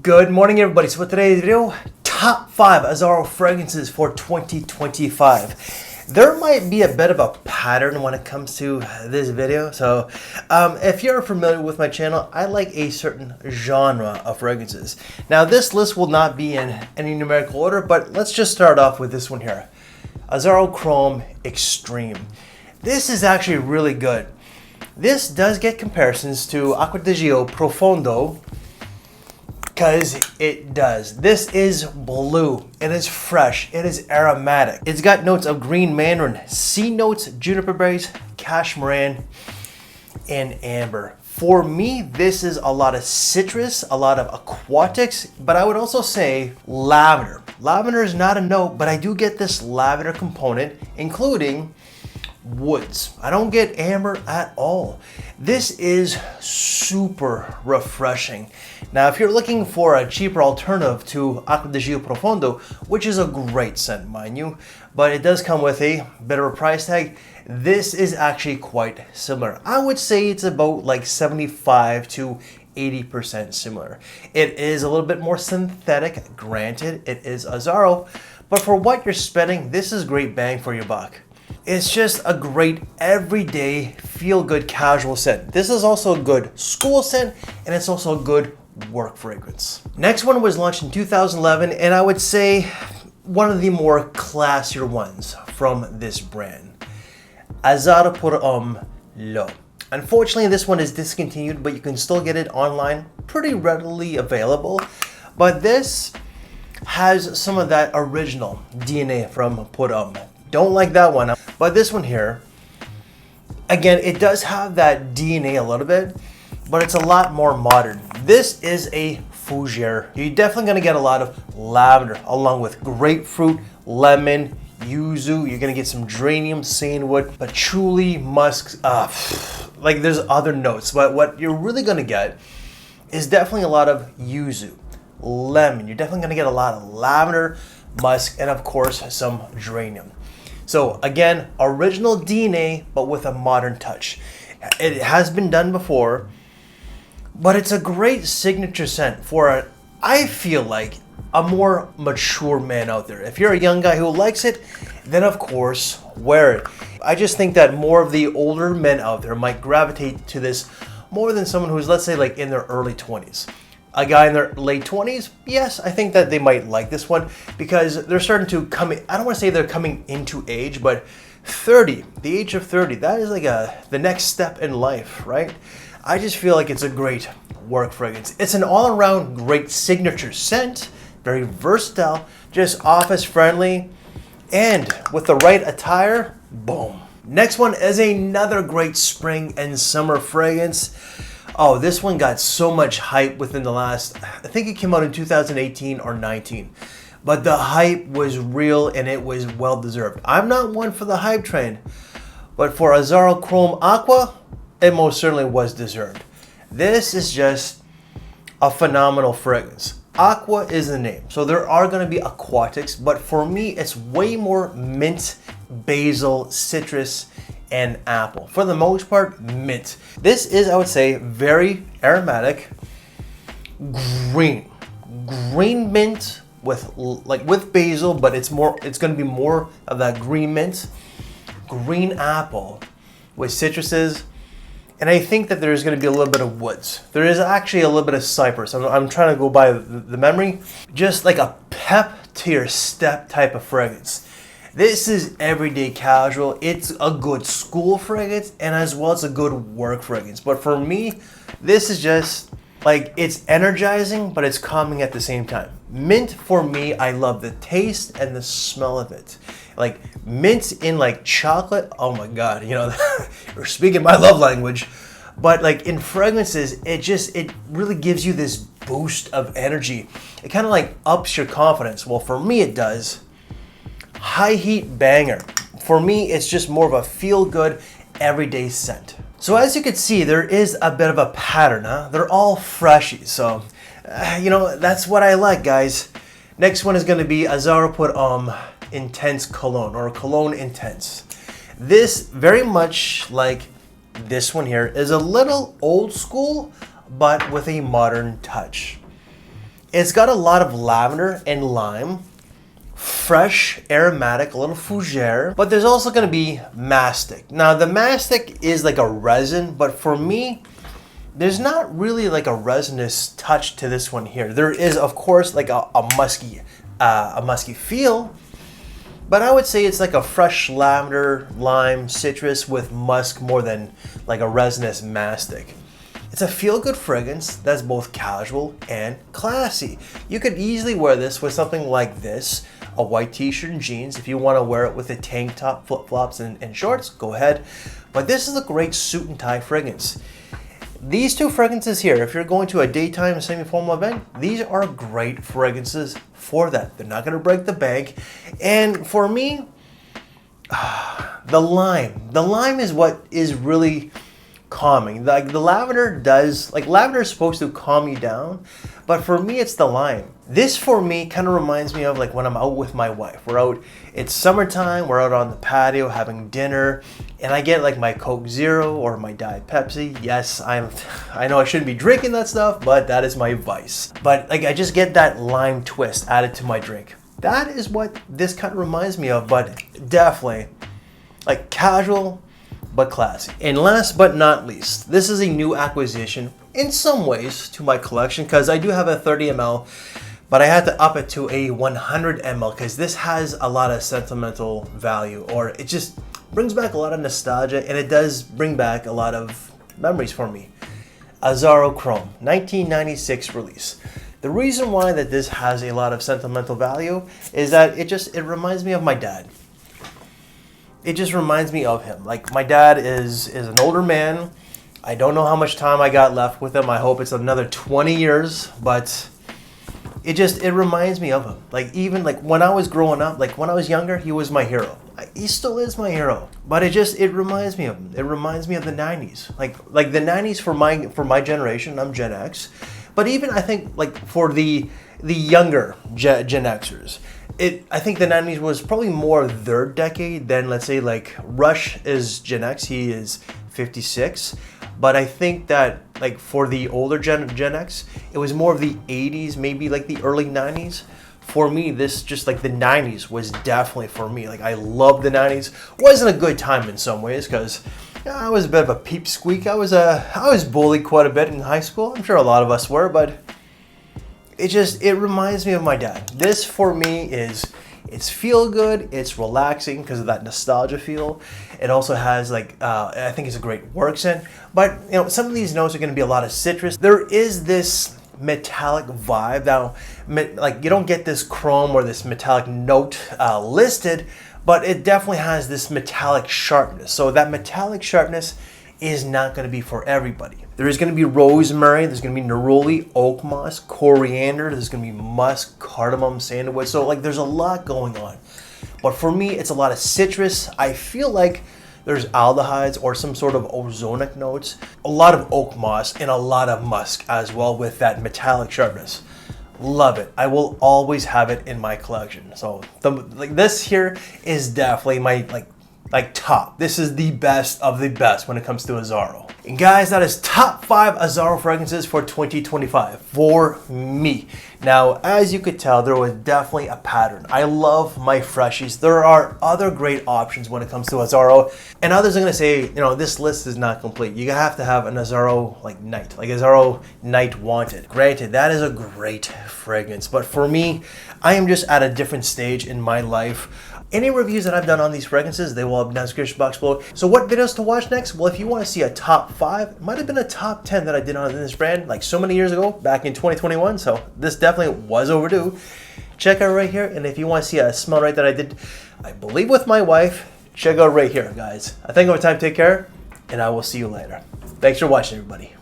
Good morning, everybody. So for today's video, top 5 Azzaro fragrances for 2025. There might be a bit of a pattern when it comes to this video. So if you're familiar with my channel, I like a certain genre of fragrances. Now this list will not be in any numerical order, but let's just start off with this one here. Azzaro Chrome Extreme. This is actually really good. This does get comparisons to Aqua Profondo, because it does. This is blue. It is fresh. It is aromatic. It's got notes of green mandarin, sea notes, juniper berries, cashmeran, and amber. For me, this is a lot of citrus, a lot of aquatics, but I would also say lavender. Lavender is not a note, but I do get this lavender component, including woods. I don't get amber at all. This is super refreshing. Now, if you're looking for a cheaper alternative to Aqua Profondo, which is a great scent, mind you, but it does come with a bit of a price tag, this is actually quite similar. I would say it's about like 75 to 80% similar. It is a little bit more synthetic, granted, it is Azzaro, but for what you're spending, this is great bang for your buck. It's just a great everyday feel-good casual scent. This is also a good school scent, and it's also a good work fragrance. Next one was launched in 2011, and I would say one of the more classier ones from this brand. Azzaro Homme. Unfortunately, this one is discontinued, but you can still get it online, pretty readily available. But this has some of that original DNA from Homme. Don't like that one. But this one here, again, it does have that DNA a little bit, but it's a lot more modern. This is a fougere. You're definitely gonna get a lot of lavender along with grapefruit, lemon, yuzu. You're gonna get some geranium, sandalwood, patchouli, musk. Like there's other notes, but what you're really gonna get is definitely a lot of yuzu, lemon. You're definitely gonna get a lot of lavender, musk, and of course some geranium. So again, original DNA, but with a modern touch. It has been done before, but it's a great signature scent for, I feel like, a more mature man out there. If you're a young guy who likes it, then of course, wear it. I just think that more of the older men out there might gravitate to this more than someone who's, let's say, like in their early 20s. A guy in their late 20s, yes, I think that they might like this one because they're starting to come in, I don't want to say they're coming into age, but 30, the age of 30, that is like the next step in life, right? I just feel like it's a great work fragrance. It's an all-around great signature scent, very versatile, just office friendly, and with the right attire, boom. Next one is another great spring and summer fragrance. Oh, this one got so much hype within the last, I think it came out in 2018 or 19. But the hype was real and it was well deserved. I'm not one for the hype train, but for Azzaro Chrome Aqua, it most certainly was deserved. This is just a phenomenal fragrance. Aqua is the name, so there are going to be aquatics, but for me, it's way more mint, basil, citrus, and apple. For the most part, mint. This is, I would say, very aromatic, green mint with basil, but it's going to be more of that green mint, green apple with citruses, and I think that there's going to be a little bit of woods. There is actually a little bit of cypress. I'm trying to go by the memory, just like a pep to your step type of fragrance. This is everyday casual. It's a good school fragrance and as well as a good work fragrance. But for me, this is just like, it's energizing, but it's calming at the same time. Mint for me, I love the taste and the smell of it. Like mint in like chocolate, oh my God, you know, you're speaking my love language. But like in fragrances, it really gives you this boost of energy. It kind of like ups your confidence. Well, for me, it does. High heat banger. For me, it's just more of a feel-good, everyday scent. So as you can see, there is a bit of a pattern, huh? They're all freshy, so, you know, that's what I like, guys. Next one is gonna be Azzaro Homme Intense Cologne, or Cologne Intense. This, very much like this one here, is a little old school, but with a modern touch. It's got a lot of lavender and lime, fresh, aromatic, a little fougere, but there's also going to be mastic. Now the mastic is like a resin, but for me, there's not really like a resinous touch to this one here. There is, of course, like a musky feel, but I would say it's like a fresh lavender, lime, citrus with musk more than like a resinous mastic. It's a feel-good fragrance that's both casual and classy. You could easily wear this with something like this, a white t-shirt and jeans. If you want to wear it with a tank top, flip-flops, and shorts, go ahead. But this is a great suit and tie fragrance. These two fragrances here, if you're going to a daytime semi-formal event, these are great fragrances for that. They're not going to break the bank. And for me, the lime is what is really calming. Like the lavender does, like lavender is supposed to calm you down, but for me it's the lime. This for me kind of reminds me of like when I'm out with my wife. We're out, it's summertime, we're out on the patio having dinner, and I get like my Coke Zero or my Diet Pepsi. Yes, I know I shouldn't be drinking that stuff, but that is my vice. But like I just get that lime twist added to my drink. That is what this kind of reminds me of, but definitely like casual but classy. And last but not least, this is a new acquisition in some ways to my collection because I do have a 30 ml, but I had to up it to a 100 ml because this has a lot of sentimental value, or it just brings back a lot of nostalgia, and it does bring back a lot of memories for me. Azzaro Chrome, 1996 release. The reason why that this has a lot of sentimental value is that it reminds me of my dad. It just reminds me of him. Like my dad is an older man. I don't know how much time I got left with him. I hope it's another 20 years, but it reminds me of him. Like even like when I was growing up, like when I was younger, he was my hero. He still is my hero. But it reminds me of him. It reminds me of the 90s. Like the 90s for my generation, I'm Gen X. But even I think like for the younger Gen Xers, I think the 90s was probably more their decade than, let's say, like Rush is Gen X, he is 56. But I think that like for the older Gen X, it was more of the 80s, maybe like the early 90s. For me, this just like the 90s was definitely for me. Like I loved the 90s. Wasn't a good time in some ways because I was a bit of a peep squeak. I was bullied quite a bit in high school. I'm sure a lot of us were, but it reminds me of my dad. This for me it's feel good, it's relaxing because of that nostalgia feel. It also has like I think it's a great work scent, but you know some of these notes are going to be a lot of citrus. There is this metallic vibe. Now like you don't get this chrome or this metallic note listed, but it definitely has this metallic sharpness. So that metallic sharpness is not going to be for everybody. There is going to be rosemary, there's going to be neroli, oak moss, coriander, there's going to be musk, cardamom, sandalwood. So like there's a lot going on. But for me, it's a lot of citrus. I feel like there's aldehydes or some sort of ozonic notes, a lot of oak moss, and a lot of musk as well with that metallic sharpness. Love it. I will always have it in my collection. So this here is definitely my like top. This is the best of the best when it comes to Azzaro. And guys, that is top 5 Azzaro fragrances for 2025 for me. Now, as you could tell, there was definitely a pattern. I love my freshies. There are other great options when it comes to Azzaro, and others are gonna say, you know, this list is not complete. You have to have an Azzaro like Night, like Azzaro Night Wanted. Granted, that is a great fragrance, but for me, I am just at a different stage in my life. Any reviews that I've done on these fragrances, they will have down in the description box below. So what videos to watch next? Well, if you want to see a top 5, it might have been a top 10 that I did on this brand like so many years ago, back in 2021. So this definitely was overdue. Check out right here. And if you want to see a smell right that I did, I believe with my wife, check out right here, guys. I think over time, take care, and I will see you later. Thanks for watching, everybody.